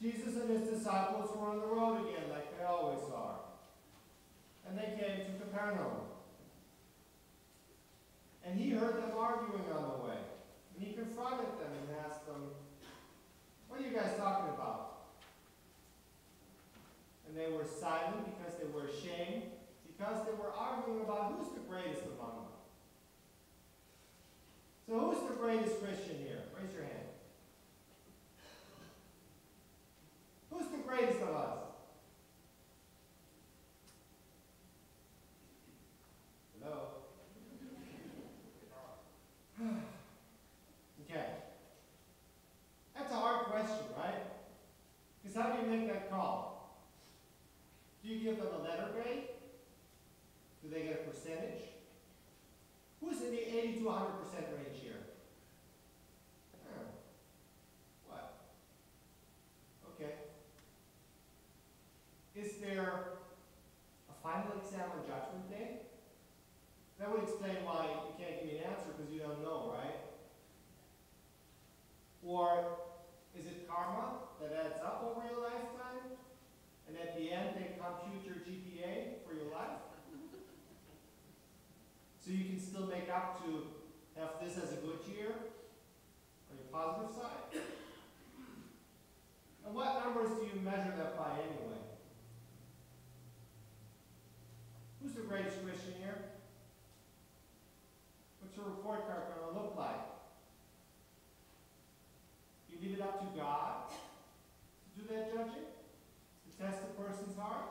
Jesus and his disciples were on the road again, like they always are. And they came to Capernaum. And he heard them arguing on the way. And he confronted them and asked them, "What are you guys talking about?" And they were silent because they were ashamed, because they were arguing about who's the greatest among them. So who's the greatest Christian here? Raise your hand. Who's the greatest of us? Hello? Okay. That's a hard question, right? Because how do you make that call? Do you give them a letter grade? Do they get a percentage? Who's in the 80 to 100% range here? What? Okay. Is there a final exam on Judgment Day? That would explain why you can't give me an answer because you don't know, right? Or is it karma that adds up over your lifetime? And at the end they compute your GPA for your life? So you can still make up to have this as a good year on your positive side? And what numbers do you measure that by anyway? Who's the greatest Christian here? What's your report card going to look like? You leave it up to God to do that judging? To test the person's heart?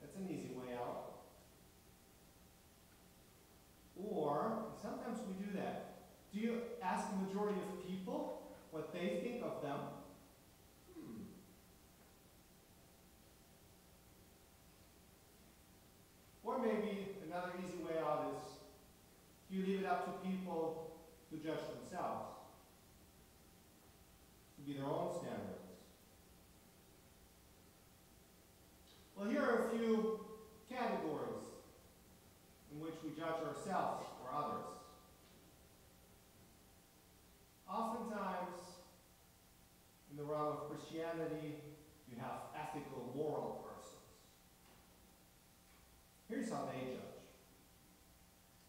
That's an easy way out. Or, sometimes we do that. Do you ask the majority of people what they think of them? Or maybe another easy way out is, do you leave it up to people to judge themselves? To be their own standards? Well, here are a few categories in which we judge ourselves or others. Oftentimes, in the realm of Christianity, you have ethical, moral persons. Here's how they judge.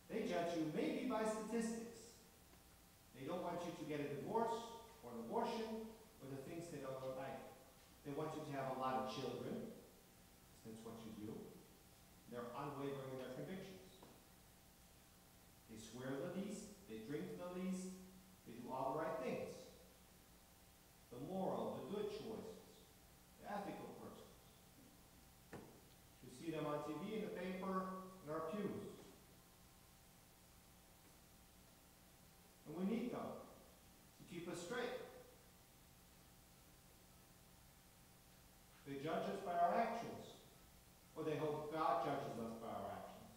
They judge you maybe by statistics. They don't want you to get a divorce or an abortion or the things they don't like. They want you to have a lot of children. That's what you do. They're unwavering in their convictions. They swear the least, they drink the least, they do all the right things. The moral, the good choices, the ethical persons. You see them on TV, in the paper, in our pews. And we need them to keep us straight. They judge us by our actions, or they hope God judges us by our actions.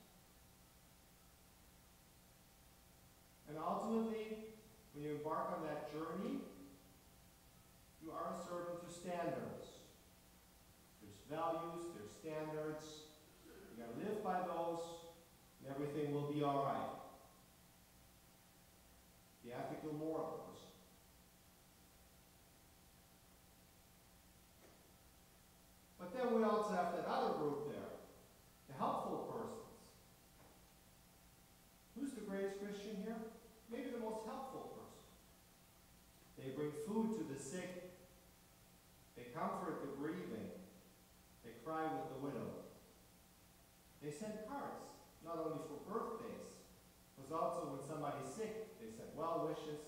And ultimately, when you embark on that journey, you are a servant to standards. There's values, there's standards. You got to live by those, and everything will be all right. The ethical, moral person. But then we also have that other group there, the helpful persons. Who's the greatest Christian here? Maybe the most helpful person. They bring food to the sick. They comfort the grieving. They cry with the widow. They send cards, not only for birthdays, but also when somebody's sick, they send well wishes.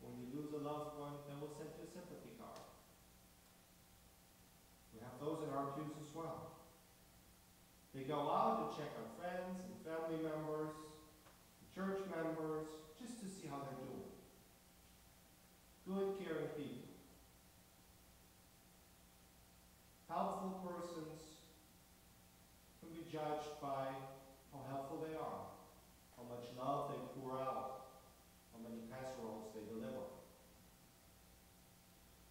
When you lose a loved one, then we'll send you a sympathy card. We have those in our pews as well. They go out to check on friends and family members, church members, just to see how they're doing. Good, caring people. Helpful persons can be judged by how helpful they are, how much love they pour out, how many casseroles they deliver,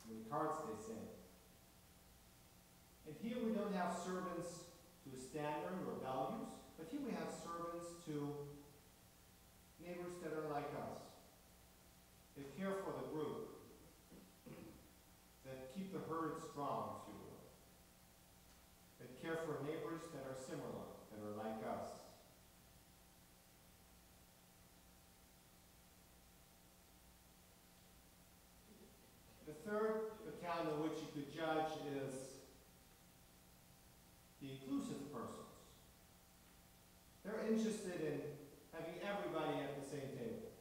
how many cards they send. And here we don't have servants to a standard or values, but here we have servants to neighbors that are like us, that care for the group, that keep spirit strong, if you will. That care for neighbors that are similar, that are like us. The third battalion in which you could judge is the inclusive persons. They're interested in having everybody at the same table.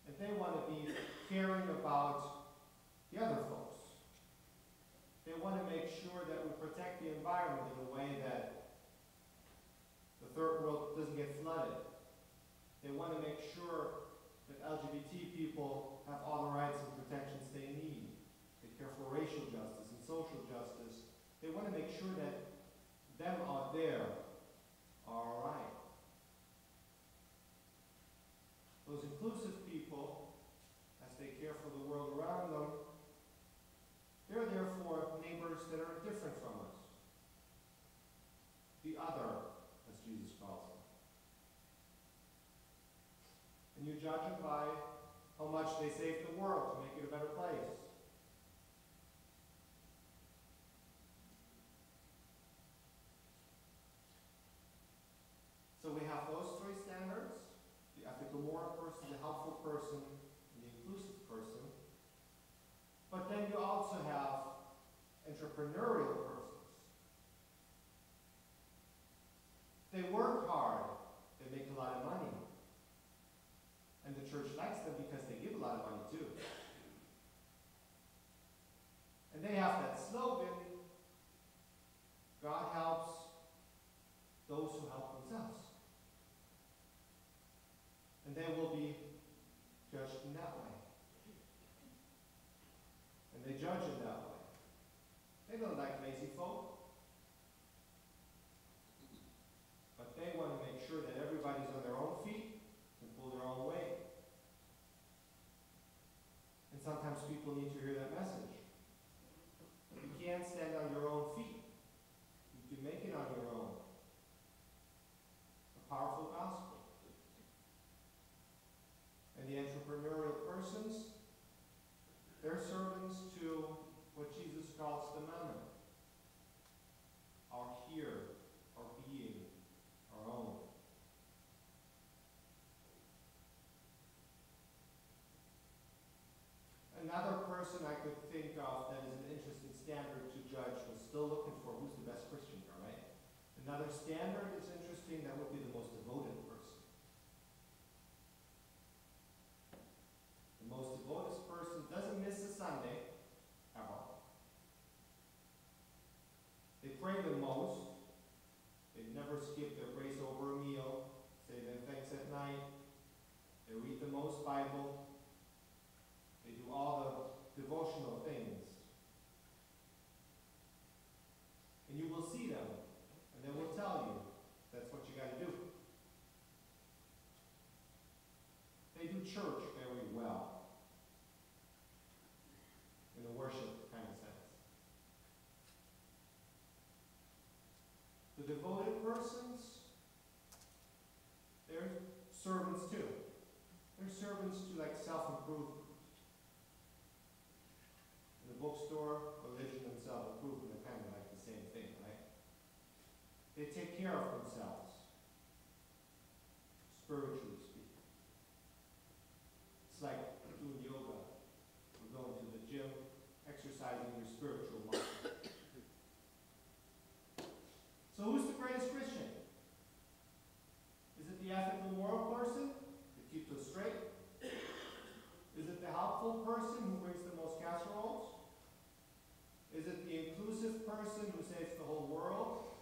And they want to be caring about the other folks. They want to make sure that we protect the environment in a way that the third world doesn't get flooded. They want to make sure that LGBT people have all the rights and protections they need. They care for racial justice and social justice. They want to make sure that them out there are all right. Those inclusive people, as they care for the world around them, they're therefore neighbors that are different from us. The other, as Jesus calls them. And you judge them by how much they save the world to make it a better place. So we have those three standards: the ethical moral person, the helpful person, and the inclusive person. But then you also have entrepreneurial persons. They work hard, they make a lot of money. And the church likes them because they give a lot of money too. And they have that slogan, God helps those who help themselves. And they will be judged in that way. And they judge in that way. They don't like lazy folk. But they want to make sure that everybody's on their own feet and pull their own weight. And sometimes people need to hear that message. You can't stand on your own feet. You can make it on your own. A powerful gospel. And the entrepreneurial persons, they're servants to what Jesus calls the mammon. Our here, our being, our own. Another person I could think of that is an interesting standard to judge was still looking for who's the best Christian here, right? Another standard is interesting, that would be the most devoted person. The most devoted person doesn't miss a Sunday, ever. They pray the most. They never skip their grace over a meal, say their thanks at night. They read the most Bible. They do all the devotional things. And you will see them, and they will tell you that's what you got to do. They do church very well, in a worship kind of sense. The devoted persons, they're servants too. They're servants to like self-improvement. In the bookstore, religion and self-improvement are kind of like the same thing, right? They take care of themselves, spiritually speaking. It's like doing yoga, or going to the gym, exercising your spiritual muscle. So who's the greatest Christian? Is it the ethical moral person that keeps us straight? Is it the helpful person who brings the most casseroles? Is it the inclusive person who saves the whole world?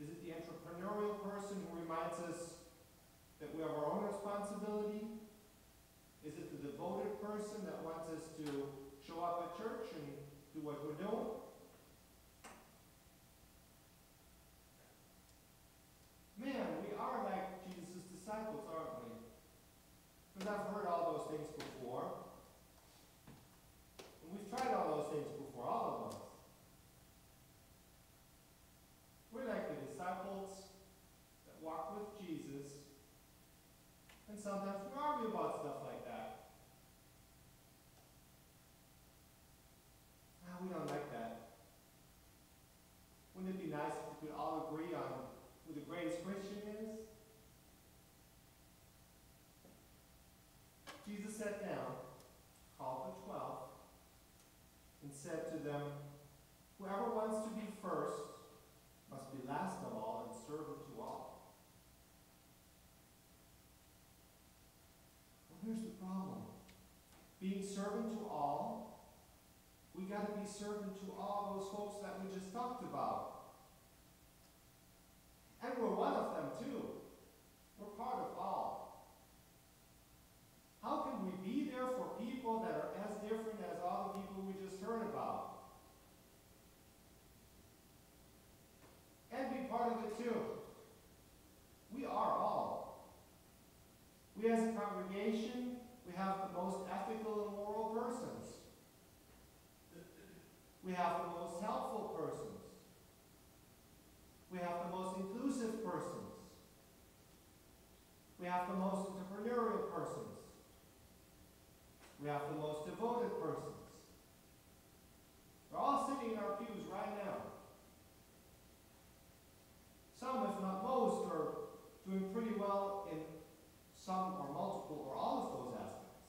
Is it the entrepreneurial person who reminds us that we have our own responsibility? Is it the devoted person that wants us to show up at church and do what we're doing? Man, we are like Jesus' disciples, aren't we? Because I've heard all those things before. And we've tried all those things before, all of us. We're like the disciples that walk with Jesus, and sometimes we argue about stuff like that. sat down, called the 12, and said to them, "Whoever wants to be first must be last of all and servant to all." Well, here's the problem. Being servant to all, we got to be servant to all those folks that we just talked about. And we're one of them too. We're part of all. How can we be there for people that are as different as all the people we just heard about? And be part of it too. We are all. We as a congregation, we have the most ethical and moral persons. We have the most helpful persons. We have the most inclusive persons. We have the most entrepreneurial persons. We have the most devoted persons. They're all sitting in our pews right now. Some, if not most, are doing pretty well in some or multiple or all of those aspects.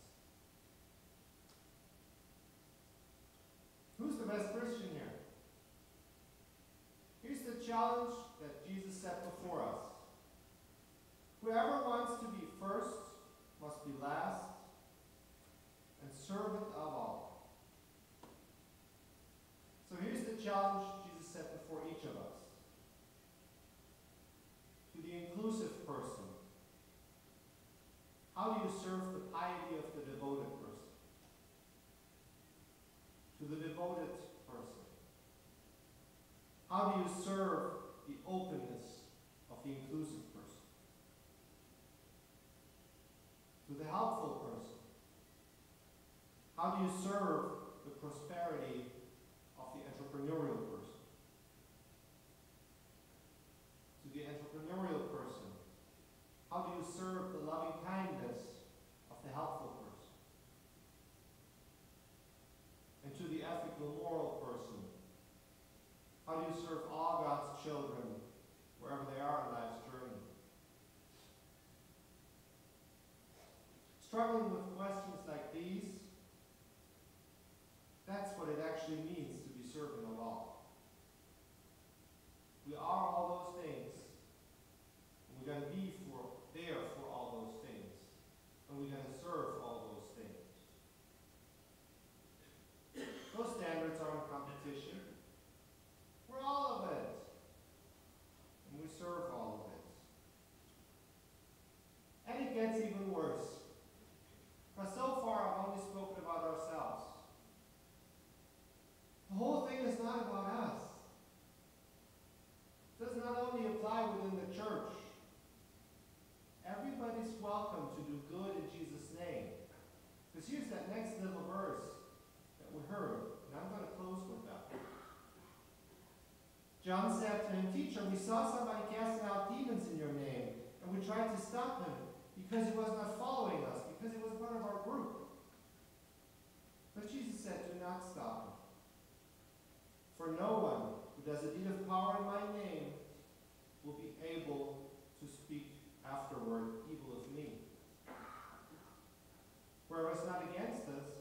Who's the best Christian here? Here's the challenge that Jesus set before us. Whoever wants to be first must be last and servant of all. So here's the challenge Jesus set before each of us. To the inclusive person, how do you serve the piety of the devoted person? To the devoted person, how do you serve the openness of the inclusive person? To the helpful person, how do you serve the prosperity of the entrepreneurial person? To the entrepreneurial person, how do you serve the loving kindness of the helpful person? And to the ethical, moral person, how do you serve all God's children wherever they are in life's journey? Struggling with questions like these, that's what it actually means to be servant of all. We are all those things, and we got to be there for all those things, and we got to serve all those things. Those standards are in competition. We're all of it, and we serve all of it. And it gets even worse. Because so far I've only spoken about ourselves. The whole thing is not about us. It does not only apply within the church. Everybody's welcome to do good in Jesus' name. Because here's that next little verse that we heard, and I'm going to close with that. John said to him, "Teacher, we saw somebody casting out demons in your name, and we tried to stop him because he was not following us, because he was part of our group." But Jesus said, "Do not stop him. For no one who does a deed of power in my name will be able to speak afterward evil of me. Whoever is not against us